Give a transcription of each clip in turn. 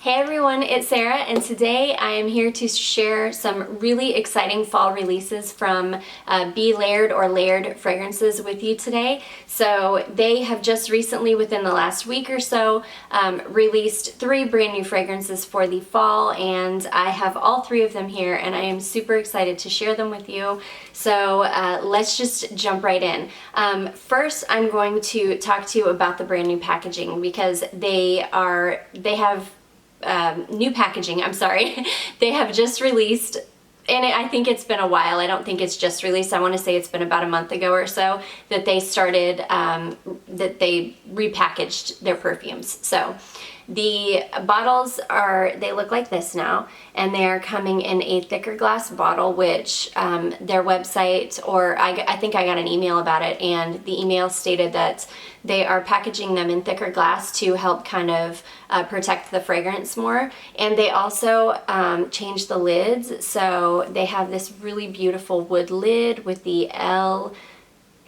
Hey everyone, it's Sarah, and today I am here to share some really exciting fall releases from Be Layered or Layered Fragrances with you today. So they have just recently, within the last week or so, released 3 brand new fragrances for the fall, and I have all 3 of them here, and I am super excited to share them with you. So let's just jump right in. First, I'm going to talk to you about the brand new packaging because they have new packaging, I'm sorry. They have just released, and I think it's been a while. I don't think it's just released. I want to say it's been about a month ago or so that they started, that they repackaged their perfumes. So the bottles they look like this now, and they are coming in a thicker glass bottle, which their website, or I think I got an email about it, and the email stated that they are packaging them in thicker glass to help kind of protect the fragrance more. And they also changed the lids, so they have this really beautiful wood lid with the L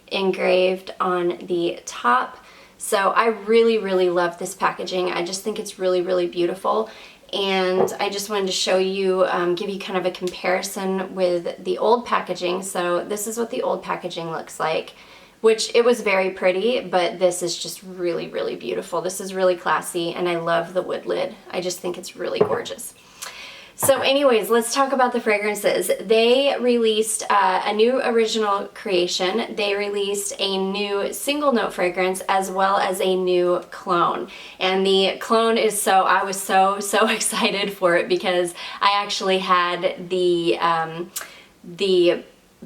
engraved on the top. So I really, really love this packaging. I just think it's really, really beautiful. And I just wanted to show you, give you kind of a comparison with the old packaging. So this is what the old packaging looks like, which it was very pretty, but this is just really, really beautiful. This is really classy, and I love the wood lid. I just think it's really gorgeous. So anyways, let's talk about the fragrances. They released a new original creation. They released a new single note fragrance as well as a new clone. And the clone is I was so excited for it because I actually had the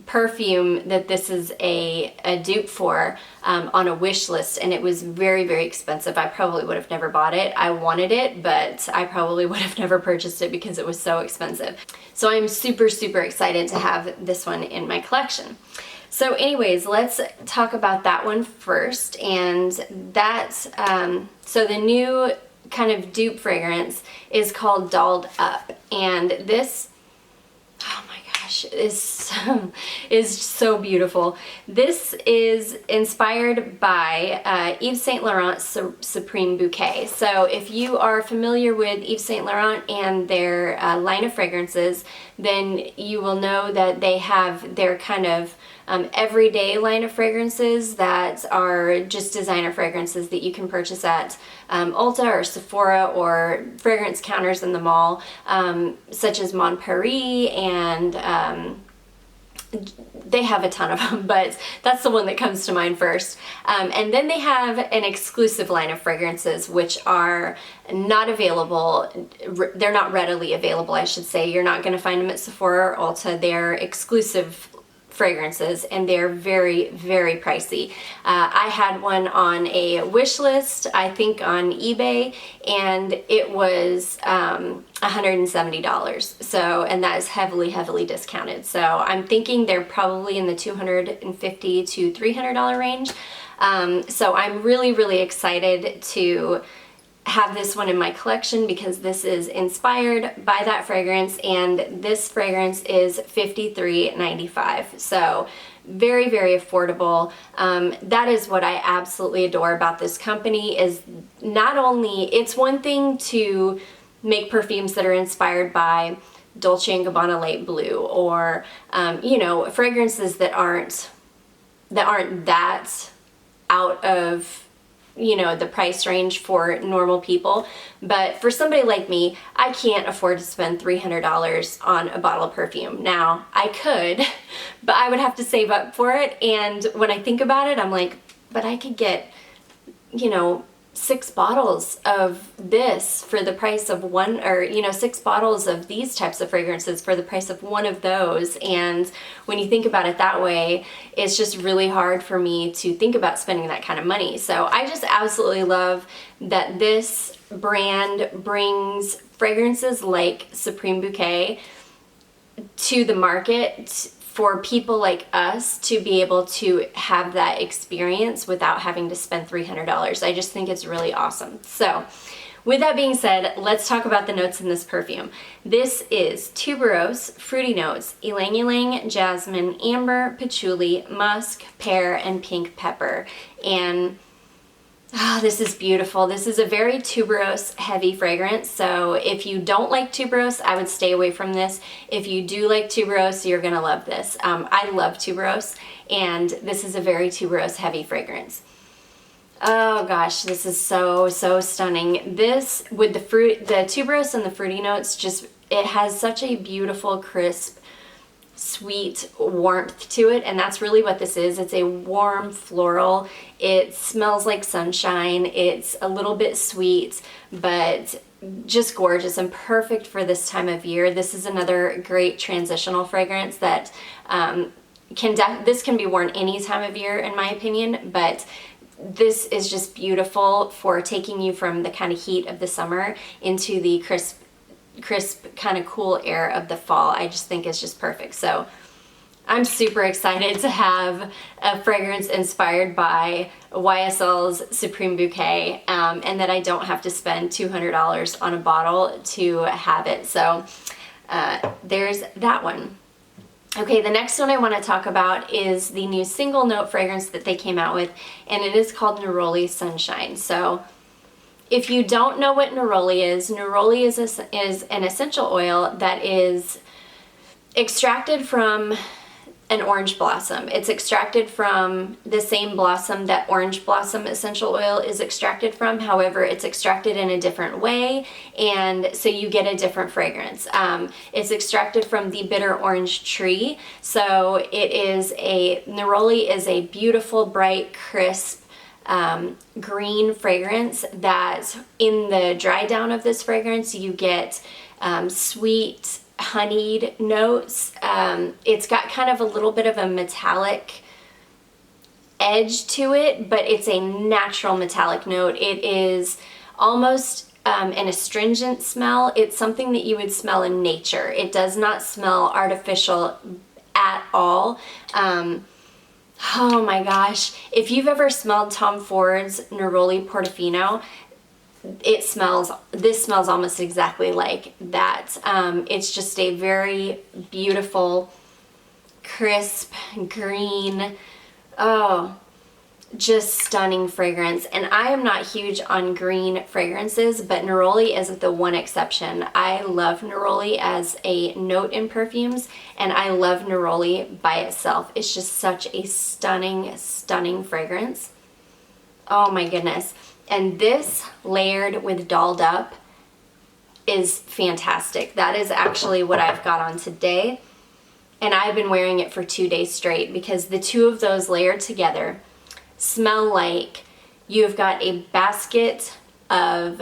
perfume that this is a dupe for on a wish list, and it was very, very expensive. I probably would have never bought it. I wanted it, but I probably would have never purchased it because it was so expensive. So I'm super, super excited to have this one in my collection. So anyways, let's talk about that one first. And that's, so the new kind of dupe fragrance is called Dolled Up. And this, oh my gosh, is so beautiful. This is inspired by Yves Saint Laurent Supreme Bouquet. So if you are familiar with Yves Saint Laurent and their line of fragrances, then you will know that they have their kind of everyday line of fragrances that are just designer fragrances that you can purchase at Ulta or Sephora or fragrance counters in the mall, such as Mon Paris, and they have a ton of them, but that's the one that comes to mind first. And then they have an exclusive line of fragrances which are not available, they're not readily available, I should say. You're not going to find them at Sephora or Ulta. They're exclusive fragrances, and they're very, very pricey. I had one on a wish list, I think on eBay, and it was $170. So, and that is heavily, heavily discounted. So I'm thinking they're probably in the $250 to $300 range. So I'm really, really excited to have this one in my collection because this is inspired by that fragrance, and this fragrance is $53.95. So very, very affordable. That is what I absolutely adore about this company, is not only, it's one thing to make perfumes that are inspired by Dolce & Gabbana Light Blue, or you know, fragrances that aren't that out of, you know, the price range for normal people. But for somebody like me, I can't afford to spend $300 on a bottle of perfume. Now, I could, but I would have to save up for it. And when I think about it, I'm like, but I could get, you know, 6 bottles of this for the price of one, or, you know, 6 bottles of these types of fragrances for the price of one of those. And when you think about it that way, it's just really hard for me to think about spending that kind of money. So I just absolutely love that this brand brings fragrances like Supreme Bouquet to the market for people like us to be able to have that experience without having to spend $300. I just think it's really awesome. So with that being said, let's talk about the notes in this perfume. This is tuberose, fruity notes, ylang ylang, jasmine, amber, patchouli, musk, pear, and pink pepper. And Oh, this is beautiful. This is a very tuberose heavy fragrance. So if you don't like tuberose, I would stay away from this. If you do like tuberose, you're gonna love this. I love tuberose, and this is a very tuberose heavy fragrance. Oh gosh, this is so, so stunning. This, with the fruit, the tuberose and the fruity notes, just, it has such a beautiful, crisp, sweet warmth to it, and that's really what this is. It's a warm floral. It smells like sunshine. It's a little bit sweet, but just gorgeous and perfect for this time of year. This is another great transitional fragrance that this can be worn any time of year in my opinion, but this is just beautiful for taking you from the kind of heat of the summer into the crisp kind of cool air of the fall. I just think it's just perfect. So I'm super excited to have a fragrance inspired by YSL's Supreme Bouquet, and that I don't have to spend $200 on a bottle to have it. So there's that one. Okay, the next one I want to talk about is the new single note fragrance that they came out with, and it is called Neroli Sunshine. So if you don't know what neroli is an essential oil that is extracted from an orange blossom. It's extracted from the same blossom that orange blossom essential oil is extracted from. However, it's extracted in a different way, and so you get a different fragrance. It's extracted from the bitter orange tree. So neroli is a beautiful, bright, crisp, green fragrance that in the dry down of this fragrance you get sweet honeyed notes. It's got kind of a little bit of a metallic edge to it, but it's a natural metallic note. It is almost an astringent smell. It's something that you would smell in nature. It does not smell artificial at all. Oh my gosh, if you've ever smelled Tom Ford's Neroli Portofino, this smells almost exactly like that. It's just a very beautiful, crisp, green, just stunning fragrance. And I am not huge on green fragrances, but Neroli is the one exception. I love Neroli as a note in perfumes, and I love Neroli by itself. It's just such a stunning, stunning fragrance. Oh my goodness. And this layered with Dolled Up is fantastic. That is actually what I've got on today, and I've been wearing it for 2 days straight because the two of those layered together smell like you've got a basket of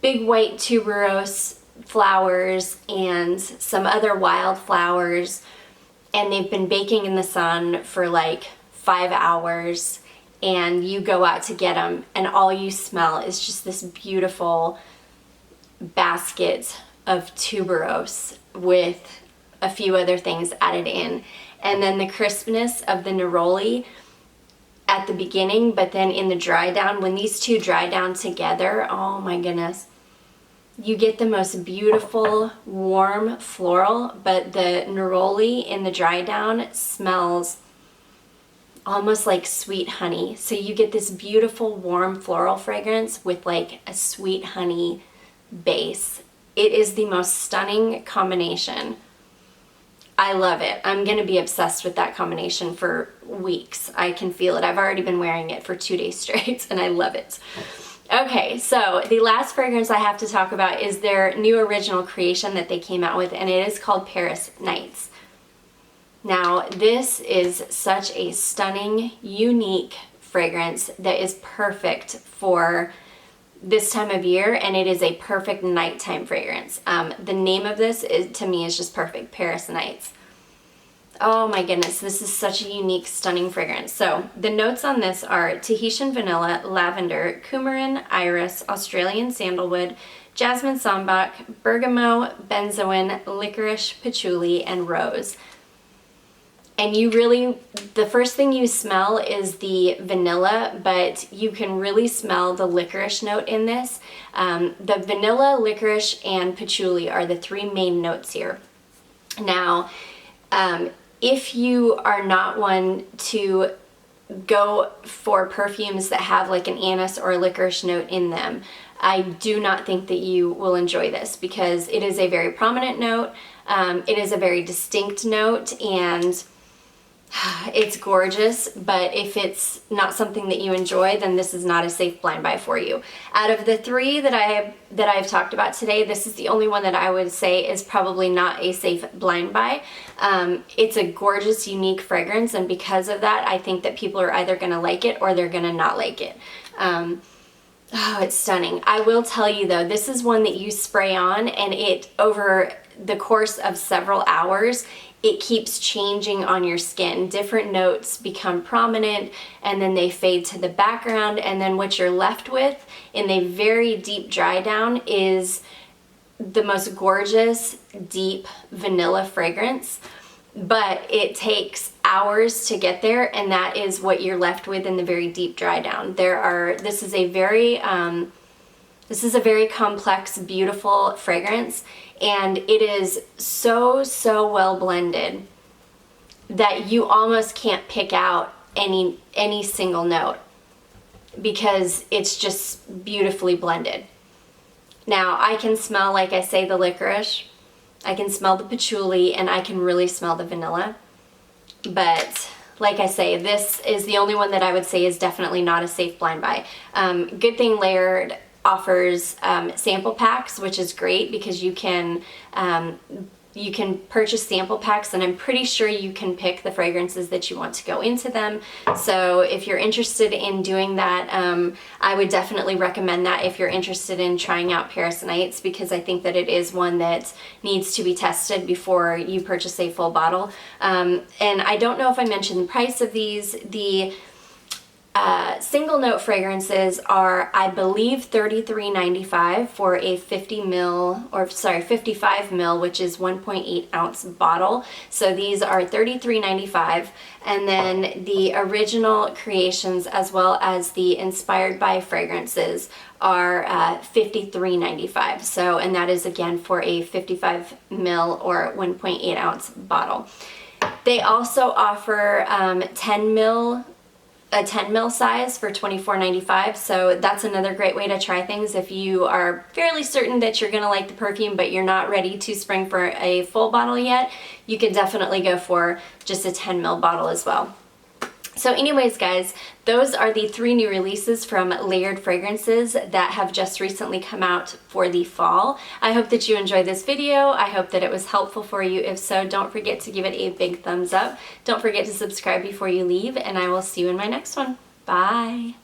big white tuberose flowers and some other wildflowers, and they've been baking in the sun for like 5 hours, and you go out to get them and all you smell is just this beautiful basket of tuberose with a few other things added in, and then the crispness of the neroli at the beginning, but then in the dry down, when these two dry down together, oh my goodness, you get the most beautiful warm floral, but the neroli in the dry down smells almost like sweet honey. So you get this beautiful warm floral fragrance with like a sweet honey base. It is the most stunning combination. I love it. I'm going to be obsessed with that combination for weeks. I can feel it. I've already been wearing it for 2 days straight, and I love it. Okay, so the last fragrance I have to talk about is their new original creation that they came out with, and it is called Paris Nights. Now, this is such a stunning, unique fragrance that is perfect for this time of year, and it is a perfect nighttime fragrance. The name of this to me is just perfect, Paris Nights. Oh my goodness, this is such a unique, stunning fragrance. So the notes on this are Tahitian vanilla, lavender, coumarin, iris, Australian sandalwood, jasmine sambac, bergamot, benzoin, licorice, patchouli, and rose. And the first thing you smell is the vanilla, but you can really smell the licorice note in this. The vanilla, licorice, and patchouli are the three main notes here. Now, if you are not one to go for perfumes that have like an anise or a licorice note in them, I do not think that you will enjoy this, because it is a very prominent note. It is a very distinct note, and it's gorgeous, but if it's not something that you enjoy, then this is not a safe blind buy for you. Out of the three that I've talked about today, this is the only one that I would say is probably not a safe blind buy. It's a gorgeous, unique fragrance, and because of that, I think that people are either going to like it or they're going to not like it. Oh, it's stunning. I will tell you though, this is one that you spray on, and it, over the course of several hours, it keeps changing on your skin. Different notes become prominent, and then they fade to the background, and then what you're left with in a very deep dry down is the most gorgeous, deep vanilla fragrance. But it takes hours to get there, and that is what you're left with in the very deep dry down. This is a very complex, beautiful fragrance, and it is so well blended that you almost can't pick out any single note, because it's just beautifully blended. Now, I can smell, like I say, the licorice, I can smell the patchouli, and I can really smell the vanilla. But like I say, this is the only one that I would say is definitely not a safe blind buy. Good thing Laird offers sample packs, which is great, because you can purchase sample packs, and I'm pretty sure you can pick the fragrances that you want to go into them. So if you're interested in doing that, I would definitely recommend that if you're interested in trying out Paris Nights, because I think that it is one that needs to be tested before you purchase a full bottle. And I don't know if I mentioned the price of these. The single note fragrances are, I believe, $33.95 for a 55 ml, which is 1.8 ounce bottle. So these are $33.95, and then the original creations as well as the inspired by fragrances are $53.95. So, and that is again for a 55 ml or 1.8 ounce bottle. They also offer 10 ml a 10 ml size for $24.95. So that's another great way to try things if you are fairly certain that you're gonna like the perfume, but you're not ready to spring for a full bottle yet. You can definitely go for just a 10 ml bottle as well. So anyways, guys, those are the 3 new releases from Laird Fragrances that have just recently come out for the fall. I hope that you enjoyed this video. I hope that it was helpful for you. If so, don't forget to give it a big thumbs up. Don't forget to subscribe before you leave, and I will see you in my next one. Bye.